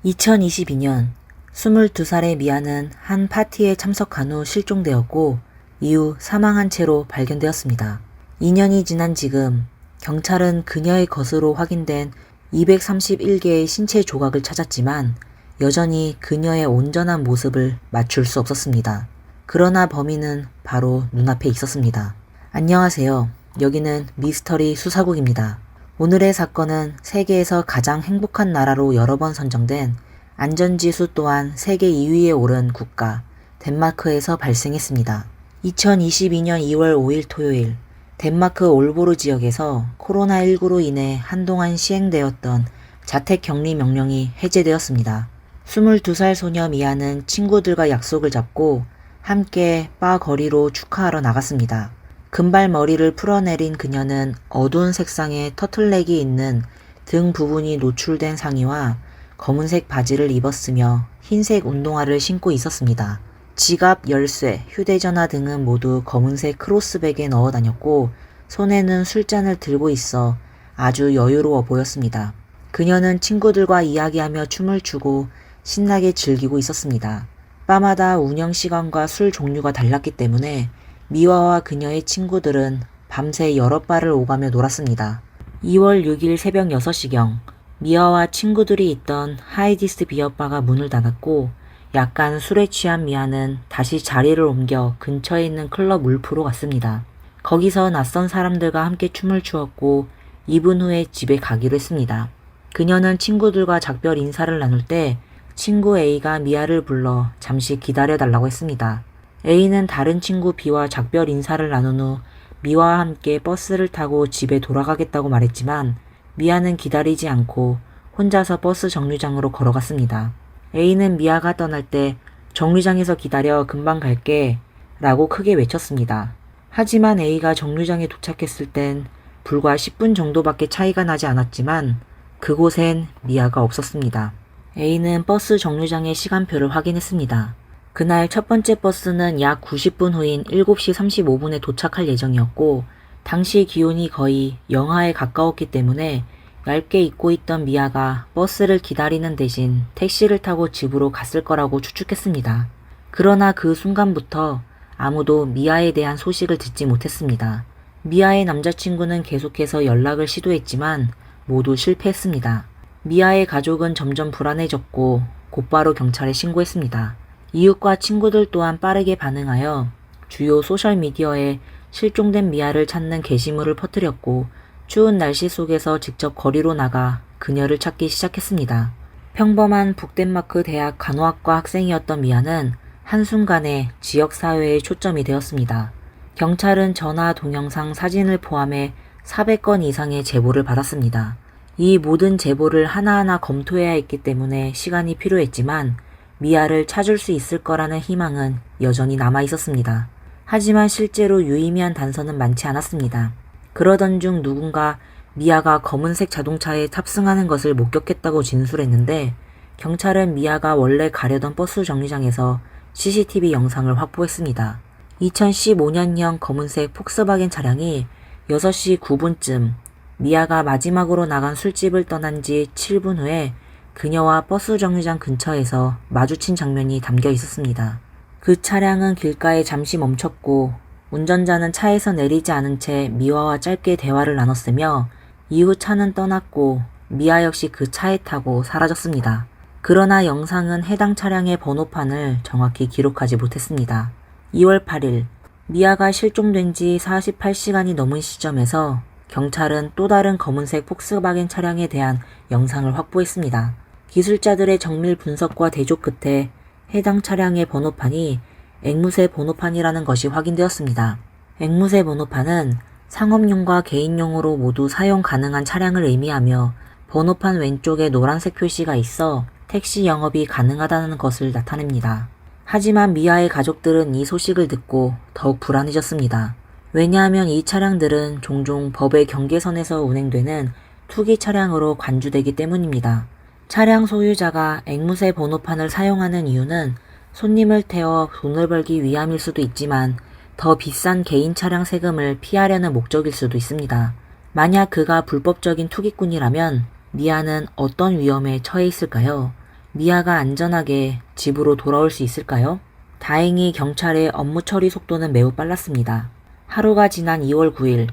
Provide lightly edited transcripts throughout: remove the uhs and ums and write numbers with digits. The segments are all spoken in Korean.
2022년 22살의 미아는 한 파티에 참석한 후 실종되었고 이후 사망한 채로 발견되었습니다. 2년이 지난 지금 경찰은 그녀의 것으로 확인된 231개의 신체 조각을 찾았지만 여전히 그녀의 온전한 모습을 맞출 수 없었습니다. 그러나 범인은 바로 눈앞에 있었습니다. 안녕하세요. 여기는 미스터리 수사국입니다. 오늘의 사건은 세계에서 가장 행복한 나라로 여러 번 선정된 안전지수 또한 세계 2위에 오른 국가 덴마크에서 발생했습니다. 2022년 2월 5일 토요일 덴마크 올보르 지역에서 코로나19로 인해 한동안 시행되었던 자택격리 명령이 해제되었습니다. 22살 소녀 미아는 친구들과 약속을 잡고 함께 바 거리로 축하하러 나갔습니다. 금발머리를 풀어내린 그녀는 어두운 색상의 터틀넥이 있는 등 부분이 노출된 상의와 검은색 바지를 입었으며 흰색 운동화를 신고 있었습니다. 지갑, 열쇠, 휴대전화 등은 모두 검은색 크로스백에 넣어 다녔고 손에는 술잔을 들고 있어 아주 여유로워 보였습니다. 그녀는 친구들과 이야기하며 춤을 추고 신나게 즐기고 있었습니다. 바마다 운영 시간과 술 종류가 달랐기 때문에 미화와 그녀의 친구들은 밤새 여러 바를 오가며 놀았습니다. 2월 6일 새벽 6시경 미화와 친구들이 있던 하이디스 비어바가 문을 닫았고 약간 술에 취한 미아는 다시 자리를 옮겨 근처에 있는 클럽 울프로 갔습니다. 거기서 낯선 사람들과 함께 춤을 추었고 2분 후에 집에 가기로 했습니다. 그녀는 친구들과 작별 인사를 나눌 때 친구 A가 미아를 불러 잠시 기다려달라고 했습니다. A는 다른 친구 B와 작별 인사를 나눈 후 미아와 함께 버스를 타고 집에 돌아가겠다고 말했지만 미아는 기다리지 않고 혼자서 버스 정류장으로 걸어갔습니다. A는 미아가 떠날 때 정류장에서 기다려 금방 갈게 라고 크게 외쳤습니다. 하지만 A가 정류장에 도착했을 땐 불과 10분 정도밖에 차이가 나지 않았지만 그곳엔 미아가 없었습니다. A는 버스 정류장의 시간표를 확인했습니다. 그날 첫 번째 버스는 약 90분 후인 7시 35분에 도착할 예정이었고 당시 기온이 거의 영하에 가까웠기 때문에 얇게 입고 있던 미아가 버스를 기다리는 대신 택시를 타고 집으로 갔을 거라고 추측했습니다. 그러나 그 순간부터 아무도 미아에 대한 소식을 듣지 못했습니다. 미아의 남자친구는 계속해서 연락을 시도했지만 모두 실패했습니다. 미아의 가족은 점점 불안해졌고 곧바로 경찰에 신고했습니다. 이웃과 친구들 또한 빠르게 반응하여 주요 소셜미디어에 실종된 미아를 찾는 게시물을 퍼뜨렸고 추운 날씨 속에서 직접 거리로 나가 그녀를 찾기 시작했습니다. 평범한 북덴마크 대학 간호학과 학생이었던 미아는 한순간에 지역사회의 초점이 되었습니다. 경찰은 전화, 동영상, 사진을 포함해 400건 이상의 제보를 받았습니다. 이 모든 제보를 하나하나 검토해야 했기 때문에 시간이 필요했지만 미아를 찾을 수 있을 거라는 희망은 여전히 남아 있었습니다. 하지만 실제로 유의미한 단서는 많지 않았습니다. 그러던 중 누군가 미아가 검은색 자동차에 탑승하는 것을 목격했다고 진술했는데 경찰은 미아가 원래 가려던 버스 정류장에서 CCTV 영상을 확보했습니다. 2015년형 검은색 폭스바겐 차량이 6시 9분쯤 미아가 마지막으로 나간 술집을 떠난 지 7분 후에 그녀와 버스 정류장 근처에서 마주친 장면이 담겨 있었습니다. 그 차량은 길가에 잠시 멈췄고 운전자는 차에서 내리지 않은 채 미아와 짧게 대화를 나눴으며 이후 차는 떠났고 미아 역시 그 차에 타고 사라졌습니다. 그러나 영상은 해당 차량의 번호판을 정확히 기록하지 못했습니다. 2월 8일 미아가 실종된 지 48시간이 넘은 시점에서 경찰은 또 다른 검은색 폭스바겐 차량에 대한 영상을 확보했습니다. 기술자들의 정밀 분석과 대조 끝에 해당 차량의 번호판이 앵무새 번호판이라는 것이 확인되었습니다. 앵무새 번호판은 상업용과 개인용으로 모두 사용 가능한 차량을 의미하며 번호판 왼쪽에 노란색 표시가 있어 택시 영업이 가능하다는 것을 나타냅니다. 하지만 미아의 가족들은 이 소식을 듣고 더욱 불안해졌습니다. 왜냐하면 이 차량들은 종종 법의 경계선에서 운행되는 투기 차량으로 간주되기 때문입니다. 차량 소유자가 앵무새 번호판을 사용하는 이유는 손님을 태워 돈을 벌기 위함일 수도 있지만 더 비싼 개인 차량 세금을 피하려는 목적일 수도 있습니다. 만약 그가 불법적인 투기꾼이라면 미아는 어떤 위험에 처해 있을까요? 미아가 안전하게 집으로 돌아올 수 있을까요? 다행히 경찰의 업무 처리 속도는 매우 빨랐습니다. 하루가 지난 2월 9일,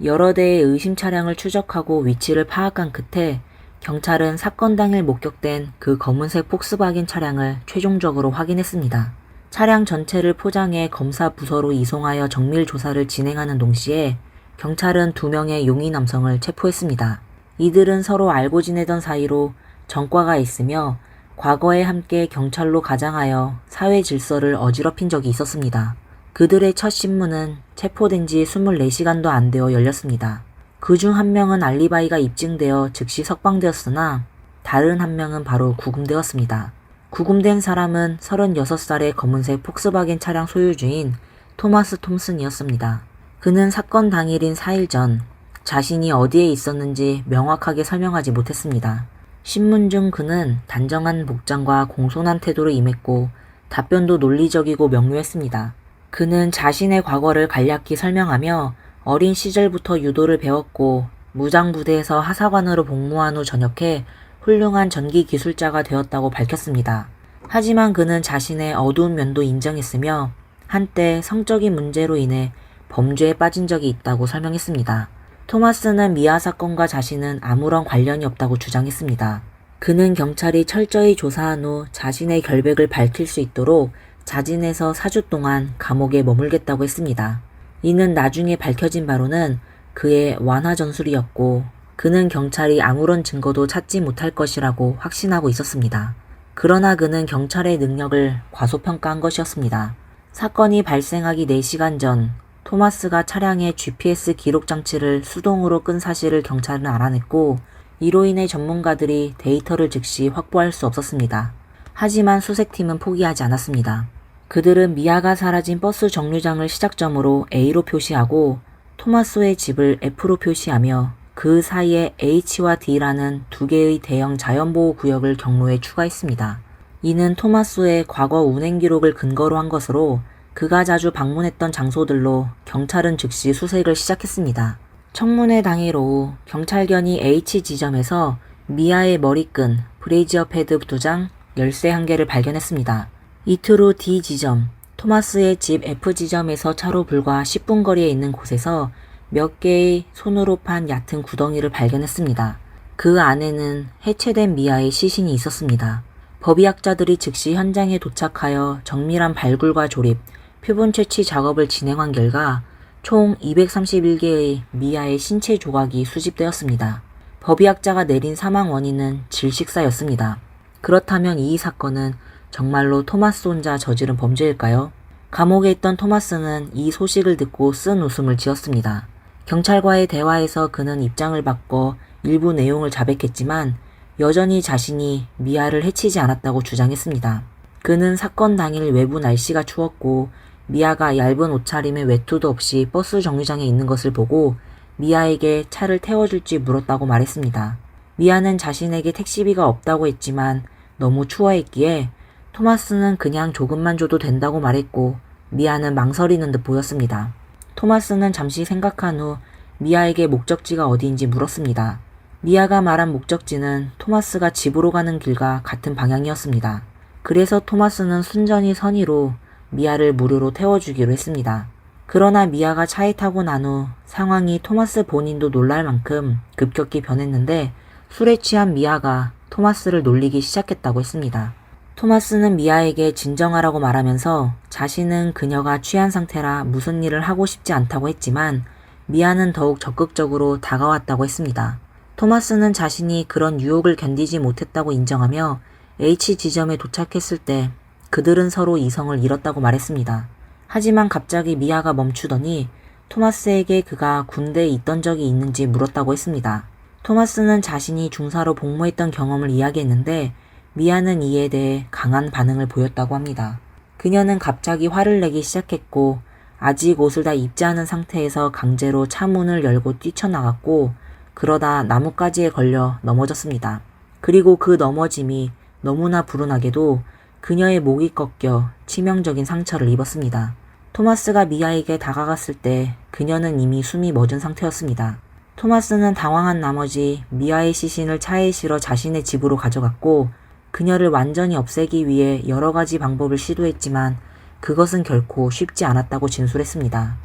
여러 대의 의심 차량을 추적하고 위치를 파악한 끝에 경찰은 사건 당일 목격된 그 검은색 폭스바겐 차량을 최종적으로 확인했습니다. 차량 전체를 포장해 검사 부서로 이송하여 정밀 조사를 진행하는 동시에 경찰은 2명의 용의 남성을 체포했습니다. 이들은 서로 알고 지내던 사이로 전과가 있으며 과거에 함께 경찰로 가장하여 사회 질서를 어지럽힌 적이 있었습니다. 그들의 첫 신문은 체포된 지 24시간도 안 되어 열렸습니다. 그중 한 명은 알리바이가 입증되어 즉시 석방되었으나 다른 한 명은 바로 구금되었습니다. 구금된 사람은 36살의 검은색 폭스바겐 차량 소유주인 토마스 톰슨이었습니다. 그는 사건 당일인 4일 전 자신이 어디에 있었는지 명확하게 설명하지 못했습니다. 신문 중 그는 단정한 복장과 공손한 태도로 임했고 답변도 논리적이고 명료했습니다. 그는 자신의 과거를 간략히 설명하며 어린 시절부터 유도를 배웠고 무장부대에서 하사관으로 복무한 후 전역해 훌륭한 전기 기술자가 되었다고 밝혔습니다. 하지만 그는 자신의 어두운 면도 인정했으며 한때 성적인 문제로 인해 범죄에 빠진 적이 있다고 설명했습니다. 토마스는 미아 사건과 자신은 아무런 관련이 없다고 주장했습니다. 그는 경찰이 철저히 조사한 후 자신의 결백을 밝힐 수 있도록 자진해서 4주 동안 감옥에 머물겠다고 했습니다. 이는 나중에 밝혀진 바로는 그의 완화 전술이었고 그는 경찰이 아무런 증거도 찾지 못할 것이라고 확신하고 있었습니다. 그러나 그는 경찰의 능력을 과소평가한 것이었습니다. 사건이 발생하기 4시간 전 토마스가 차량의 GPS 기록 장치를 수동으로 끈 사실을 경찰은 알아냈고 이로 인해 전문가들이 데이터를 즉시 확보할 수 없었습니다. 하지만 수색팀은 포기하지 않았습니다. 그들은 미아가 사라진 버스 정류장을 시작점으로 A로 표시하고 토마스의 집을 F로 표시하며 그 사이에 H와 D라는 2개의 대형 자연보호 구역을 경로에 추가했습니다. 이는 토마스의 과거 운행 기록을 근거로 한 것으로 그가 자주 방문했던 장소들로 경찰은 즉시 수색을 시작했습니다. 청문회 당일 오후 경찰견이 H 지점에서 미아의 머리끈, 브레이지어 패드 2장, 열쇠 1개를 발견했습니다. 이틀 후 D 지점, 토마스의 집 F 지점에서 차로 불과 10분 거리에 있는 곳에서 몇 개의 손으로 판 얕은 구덩이를 발견했습니다. 그 안에는 해체된 미아의 시신이 있었습니다. 법의학자들이 즉시 현장에 도착하여 정밀한 발굴과 조립, 표본 채취 작업을 진행한 결과 총 231개의 미아의 신체 조각이 수집되었습니다. 법의학자가 내린 사망 원인은 질식사였습니다. 그렇다면 이 사건은 정말로 토마스 혼자 저지른 범죄일까요? 감옥에 있던 토마스는 이 소식을 듣고 쓴 웃음을 지었습니다. 경찰과의 대화에서 그는 입장을 바꿔 일부 내용을 자백했지만 여전히 자신이 미아를 해치지 않았다고 주장했습니다. 그는 사건 당일 외부 날씨가 추웠고 미아가 얇은 옷차림에 외투도 없이 버스 정류장에 있는 것을 보고 미아에게 차를 태워줄지 물었다고 말했습니다. 미아는 자신에게 택시비가 없다고 했지만 너무 추워했기에 토마스는 그냥 조금만 줘도 된다고 말했고 미아는 망설이는 듯 보였습니다. 토마스는 잠시 생각한 후 미아에게 목적지가 어디인지 물었습니다. 미아가 말한 목적지는 토마스가 집으로 가는 길과 같은 방향이었습니다. 그래서 토마스는 순전히 선의로 미아를 무료로 태워주기로 했습니다. 그러나 미아가 차에 타고 난 후 상황이 토마스 본인도 놀랄 만큼 급격히 변했는데 술에 취한 미아가 토마스를 놀리기 시작했다고 했습니다. 토마스는 미아에게 진정하라고 말하면서 자신은 그녀가 취한 상태라 무슨 일을 하고 싶지 않다고 했지만 미아는 더욱 적극적으로 다가왔다고 했습니다. 토마스는 자신이 그런 유혹을 견디지 못했다고 인정하며 H 지점에 도착했을 때 그들은 서로 이성을 잃었다고 말했습니다. 하지만 갑자기 미아가 멈추더니 토마스에게 그가 군대에 있던 적이 있는지 물었다고 했습니다. 토마스는 자신이 중사로 복무했던 경험을 이야기했는데 미아는 이에 대해 강한 반응을 보였다고 합니다. 그녀는 갑자기 화를 내기 시작했고 아직 옷을 다 입지 않은 상태에서 강제로 차 문을 열고 뛰쳐나갔고 그러다 나뭇가지에 걸려 넘어졌습니다. 그리고 그 넘어짐이 너무나 불운하게도 그녀의 목이 꺾여 치명적인 상처를 입었습니다. 토마스가 미아에게 다가갔을 때 그녀는 이미 숨이 멎은 상태였습니다. 토마스는 당황한 나머지 미아의 시신을 차에 실어 자신의 집으로 가져갔고 그녀를 완전히 없애기 위해 여러 가지 방법을 시도했지만 그것은 결코 쉽지 않았다고 진술했습니다.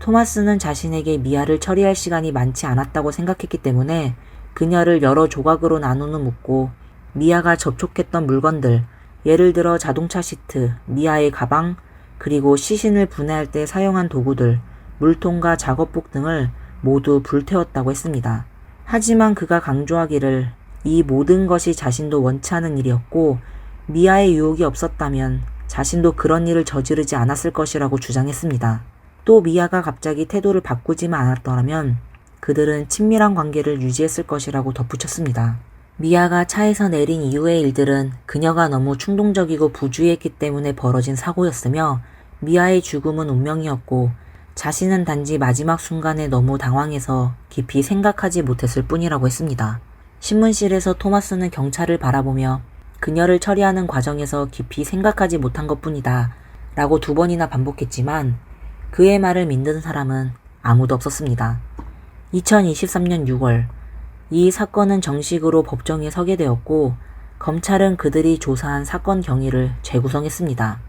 토마스는 자신에게 미아를 처리할 시간이 많지 않았다고 생각했기 때문에 그녀를 여러 조각으로 나누어 묶고 미아가 접촉했던 물건들, 예를 들어 자동차 시트, 미아의 가방, 그리고 시신을 분해할 때 사용한 도구들, 물통과 작업복 등을 모두 불태웠다고 했습니다. 하지만 그가 강조하기를 이 모든 것이 자신도 원치 않은 일이었고 미아의 유혹이 없었다면 자신도 그런 일을 저지르지 않았을 것이라고 주장했습니다. 또 미아가 갑자기 태도를 바꾸지만 않았더라면 그들은 친밀한 관계를 유지했을 것이라고 덧붙였습니다. 미아가 차에서 내린 이후의 일들은 그녀가 너무 충동적이고 부주의했기 때문에 벌어진 사고였으며 미아의 죽음은 운명이었고 자신은 단지 마지막 순간에 너무 당황해서 깊이 생각하지 못했을 뿐이라고 했습니다. 신문실에서 토마스는 경찰을 바라보며 그녀를 처리하는 과정에서 깊이 생각하지 못한 것뿐이다 라고 2번이나 반복했지만 그의 말을 믿는 사람은 아무도 없었습니다. 2023년 6월 이 사건은 정식으로 법정에 서게 되었고 검찰은 그들이 조사한 사건 경위를 재구성했습니다.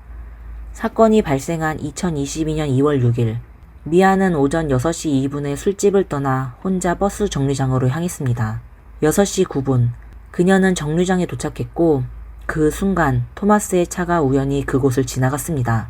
사건이 발생한 2022년 2월 6일 미아는 오전 6시 2분에 술집을 떠나 혼자 버스 정류장으로 향했습니다. 6시 9분 그녀는 정류장에 도착했고 그 순간 토마스의 차가 우연히 그곳을 지나갔습니다.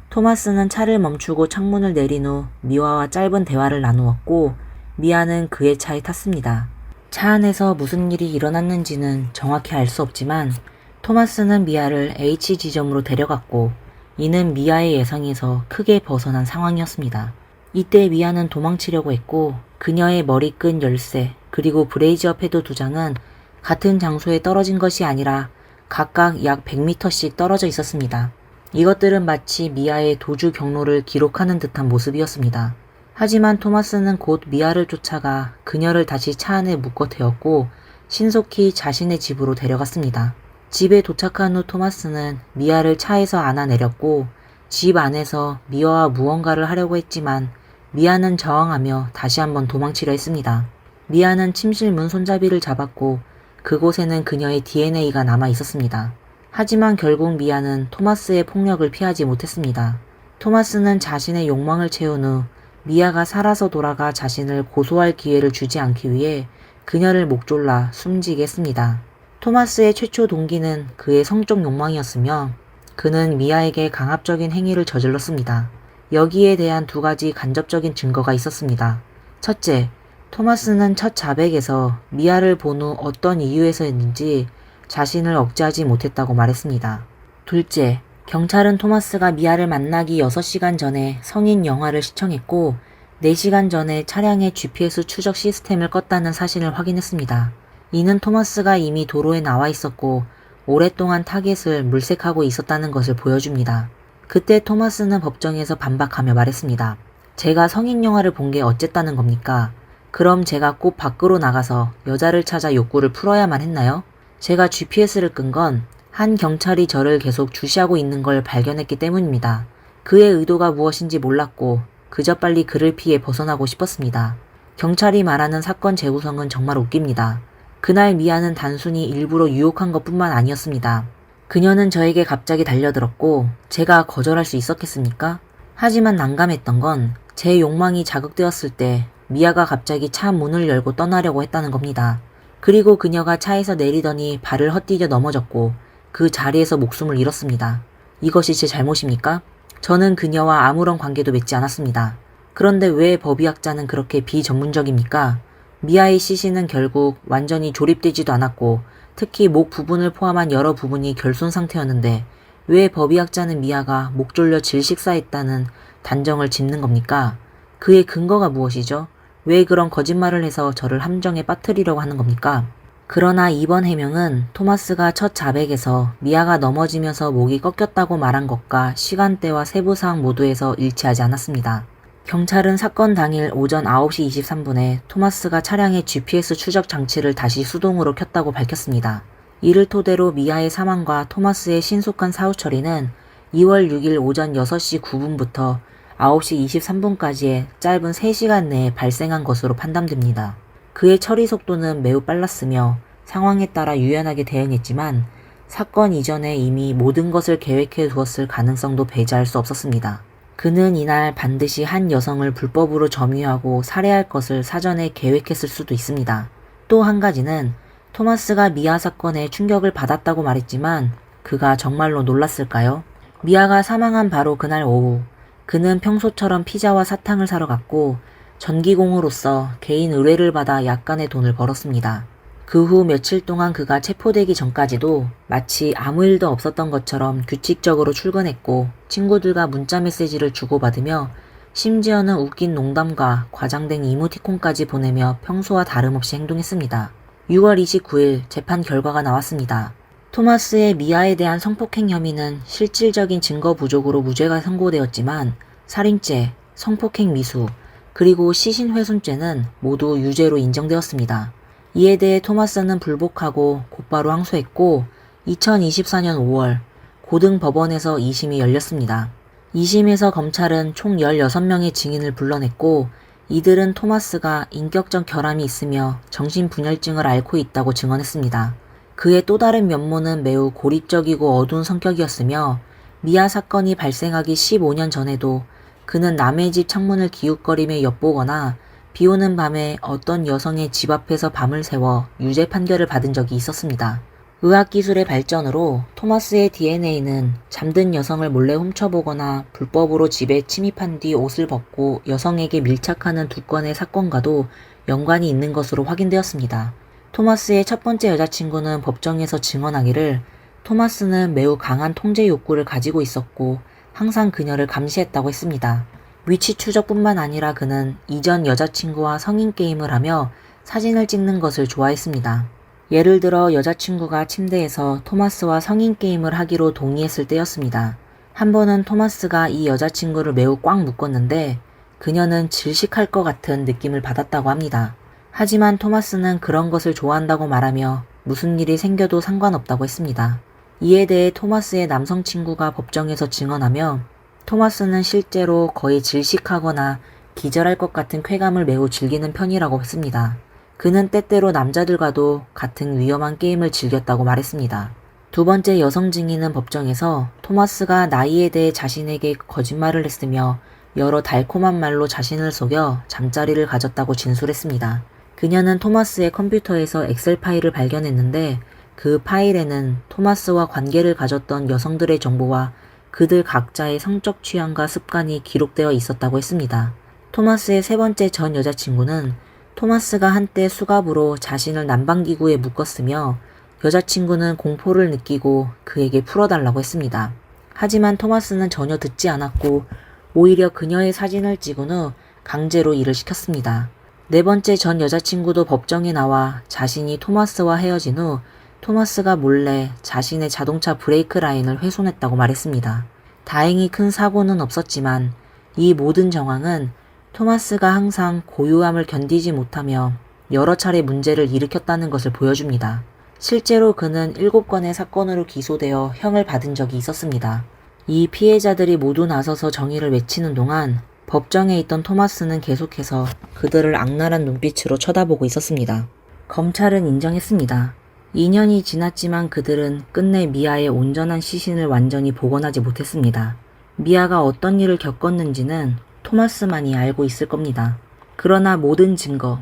토마스는 차를 멈추고 창문을 내린 후 미아와 짧은 대화를 나누었고 미아는 그의 차에 탔습니다. 차 안에서 무슨 일이 일어났는지는 정확히 알 수 없지만 토마스는 미아를 H 지점으로 데려갔고 이는 미아의 예상에서 크게 벗어난 상황이었습니다. 이때 미아는 도망치려고 했고 그녀의 머리끈 열쇠 그리고 브레이지어 패드 2장은 같은 장소에 떨어진 것이 아니라 각각 약 100m씩 떨어져 있었습니다. 이것들은 마치 미아의 도주 경로를 기록하는 듯한 모습이었습니다. 하지만 토마스는 곧 미아를 쫓아가 그녀를 다시 차 안에 묶어 태웠고 신속히 자신의 집으로 데려갔습니다. 집에 도착한 후 토마스는 미아를 차에서 안아내렸고 집 안에서 미아와 무언가를 하려고 했지만 미아는 저항하며 다시 한번 도망치려 했습니다. 미아는 침실 문 손잡이를 잡았고 그곳에는 그녀의 DNA가 남아 있었습니다. 하지만 결국 미아는 토마스의 폭력을 피하지 못했습니다. 토마스는 자신의 욕망을 채운 후 미아가 살아서 돌아가 자신을 고소할 기회를 주지 않기 위해 그녀를 목졸라 숨지게 했습니다. 토마스의 최초 동기는 그의 성적 욕망이었으며 그는 미아에게 강압적인 행위를 저질렀습니다. 여기에 대한 2가지 간접적인 증거가 있었습니다. 첫째, 토마스는 첫 자백에서 미아를 본 후 어떤 이유에서였는지 자신을 억제하지 못했다고 말했습니다. 둘째, 경찰은 토마스가 미아를 만나기 6시간 전에 성인 영화를 시청했고 4시간 전에 차량의 GPS 추적 시스템을 껐다는 사실을 확인했습니다. 이는 토마스가 이미 도로에 나와 있었고 오랫동안 타겟을 물색하고 있었다는 것을 보여줍니다. 그때 토마스는 법정에서 반박하며 말했습니다. 제가 성인 영화를 본 게 어쨌다는 겁니까? 그럼 제가 꼭 밖으로 나가서 여자를 찾아 욕구를 풀어야만 했나요? 제가 GPS를 끈 건 한 경찰이 저를 계속 주시하고 있는 걸 발견했기 때문입니다. 그의 의도가 무엇인지 몰랐고 그저 빨리 그를 피해 벗어나고 싶었습니다. 경찰이 말하는 사건 재구성은 정말 웃깁니다. 그날 미아는 단순히 일부러 유혹한 것뿐만 아니었습니다. 그녀는 저에게 갑자기 달려들었고 제가 거절할 수 있었겠습니까? 하지만 난감했던 건 제 욕망이 자극되었을 때 미아가 갑자기 차 문을 열고 떠나려고 했다는 겁니다. 그리고 그녀가 차에서 내리더니 발을 헛디뎌 넘어졌고 그 자리에서 목숨을 잃었습니다. 이것이 제 잘못입니까? 저는 그녀와 아무런 관계도 맺지 않았습니다. 그런데 왜 법의학자는 그렇게 비전문적입니까? 미아의 시신은 결국 완전히 조립되지도 않았고 특히 목 부분을 포함한 여러 부분이 결손 상태였는데 왜 법의학자는 미아가 목 졸려 질식사했다는 단정을 짓는 겁니까? 그의 근거가 무엇이죠? 왜 그런 거짓말을 해서 저를 함정에 빠뜨리려고 하는 겁니까? 그러나 이번 해명은 토마스가 첫 자백에서 미아가 넘어지면서 목이 꺾였다고 말한 것과 시간대와 세부사항 모두에서 일치하지 않았습니다. 경찰은 사건 당일 오전 9시 23분에 토마스가 차량의 GPS 추적 장치를 다시 수동으로 켰다고 밝혔습니다. 이를 토대로 미아의 사망과 토마스의 신속한 사후 처리는 2월 6일 오전 6시 9분부터 9시 23분까지의 짧은 3시간 내에 발생한 것으로 판단됩니다. 그의 처리 속도는 매우 빨랐으며 상황에 따라 유연하게 대응했지만 사건 이전에 이미 모든 것을 계획해 두었을 가능성도 배제할 수 없었습니다. 그는 이날 반드시 한 여성을 불법으로 점유하고 살해할 것을 사전에 계획했을 수도 있습니다. 또 한 가지는 토마스가 미아 사건에 충격을 받았다고 말했지만 그가 정말로 놀랐을까요? 미아가 사망한 바로 그날 오후, 그는 평소처럼 피자와 사탕을 사러 갔고 전기공으로서 개인 의뢰를 받아 약간의 돈을 벌었습니다. 그 후 며칠 동안 그가 체포되기 전까지도 마치 아무 일도 없었던 것처럼 규칙적으로 출근했고 친구들과 문자 메시지를 주고받으며 심지어는 웃긴 농담과 과장된 이모티콘까지 보내며 평소와 다름없이 행동했습니다. 6월 29일 재판 결과가 나왔습니다. 토마스의 미아에 대한 성폭행 혐의는 실질적인 증거 부족으로 무죄가 선고되었지만 살인죄, 성폭행 미수, 그리고 시신훼손죄는 모두 유죄로 인정되었습니다. 이에 대해 토마스는 불복하고 곧바로 항소했고 2024년 5월 고등법원에서 2심이 열렸습니다. 2심에서 검찰은 총 16명의 증인을 불러냈고 이들은 토마스가 인격적 결함이 있으며 정신분열증을 앓고 있다고 증언했습니다. 그의 또 다른 면모는 매우 고립적이고 어두운 성격이었으며 미아 사건이 발생하기 15년 전에도 그는 남의 집 창문을 기웃거리며 엿보거나 비오는 밤에 어떤 여성의 집 앞에서 밤을 새워 유죄 판결을 받은 적이 있었습니다. 의학기술의 발전으로 토마스의 DNA는 잠든 여성을 몰래 훔쳐보거나 불법으로 집에 침입한 뒤 옷을 벗고 여성에게 밀착하는 두 건의 사건과도 연관이 있는 것으로 확인되었습니다. 토마스의 첫 번째 여자친구는 법정에서 증언하기를 토마스는 매우 강한 통제 욕구를 가지고 있었고 항상 그녀를 감시했다고 했습니다. 위치 추적뿐만 아니라 그는 이전 여자친구와 성인 게임을 하며 사진을 찍는 것을 좋아했습니다. 예를 들어 여자친구가 침대에서 토마스와 성인 게임을 하기로 동의했을 때였습니다. 한 번은 토마스가 이 여자친구를 매우 꽉 묶었는데 그녀는 질식할 것 같은 느낌을 받았다고 합니다. 하지만 토마스는 그런 것을 좋아한다고 말하며 무슨 일이 생겨도 상관없다고 했습니다. 이에 대해 토마스의 남성 친구가 법정에서 증언하며 토마스는 실제로 거의 질식하거나 기절할 것 같은 쾌감을 매우 즐기는 편이라고 했습니다. 그는 때때로 남자들과도 같은 위험한 게임을 즐겼다고 말했습니다. 두 번째 여성 증인은 법정에서 토마스가 나이에 대해 자신에게 거짓말을 했으며 여러 달콤한 말로 자신을 속여 잠자리를 가졌다고 진술했습니다. 그녀는 토마스의 컴퓨터에서 엑셀 파일을 발견했는데 그 파일에는 토마스와 관계를 가졌던 여성들의 정보와 그들 각자의 성적 취향과 습관이 기록되어 있었다고 했습니다. 토마스의 세 번째 전 여자친구는 토마스가 한때 수갑으로 자신을 난방기구에 묶었으며 여자친구는 공포를 느끼고 그에게 풀어달라고 했습니다. 하지만 토마스는 전혀 듣지 않았고 오히려 그녀의 사진을 찍은 후 강제로 일을 시켰습니다. 네 번째 전 여자친구도 법정에 나와 자신이 토마스와 헤어진 후 토마스가 몰래 자신의 자동차 브레이크 라인을 훼손했다고 말했습니다. 다행히 큰 사고는 없었지만 이 모든 정황은 토마스가 항상 고요함을 견디지 못하며 여러 차례 문제를 일으켰다는 것을 보여줍니다. 실제로 그는 7건의 사건으로 기소되어 형을 받은 적이 있었습니다. 이 피해자들이 모두 나서서 정의를 외치는 동안 법정에 있던 토마스는 계속해서 그들을 악랄한 눈빛으로 쳐다보고 있었습니다. 검찰은 인정했습니다. 2년이 지났지만 그들은 끝내 미아의 온전한 시신을 완전히 복원하지 못했습니다. 미아가 어떤 일을 겪었는지는 토마스만이 알고 있을 겁니다. 그러나 모든 증거,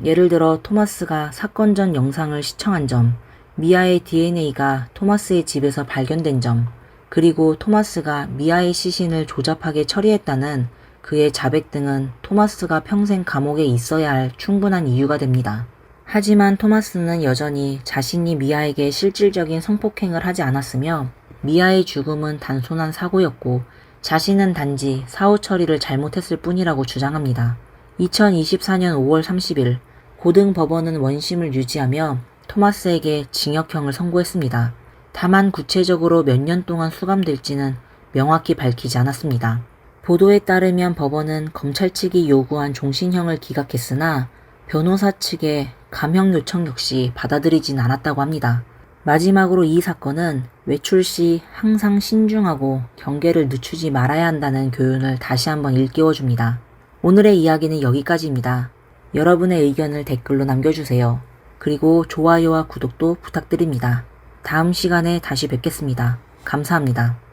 예를 들어 토마스가 사건 전 영상을 시청한 점, 미아의 DNA가 토마스의 집에서 발견된 점, 그리고 토마스가 미아의 시신을 조잡하게 처리했다는 그의 자백 등은 토마스가 평생 감옥에 있어야 할 충분한 이유가 됩니다. 하지만 토마스는 여전히 자신이 미아에게 실질적인 성폭행을 하지 않았으며 미아의 죽음은 단순한 사고였고 자신은 단지 사후 처리를 잘못했을 뿐이라고 주장합니다. 2024년 5월 30일 고등법원은 원심을 유지하며 토마스에게 징역형을 선고했습니다. 다만 구체적으로 몇 년 동안 수감될지는 명확히 밝히지 않았습니다. 보도에 따르면 법원은 검찰 측이 요구한 종신형을 기각했으나 변호사 측의 감형 요청 역시 받아들이진 않았다고 합니다. 마지막으로 이 사건은 외출 시 항상 신중하고 경계를 늦추지 말아야 한다는 교훈을 다시 한번 일깨워줍니다. 오늘의 이야기는 여기까지입니다. 여러분의 의견을 댓글로 남겨주세요. 그리고 좋아요와 구독도 부탁드립니다. 다음 시간에 다시 뵙겠습니다. 감사합니다.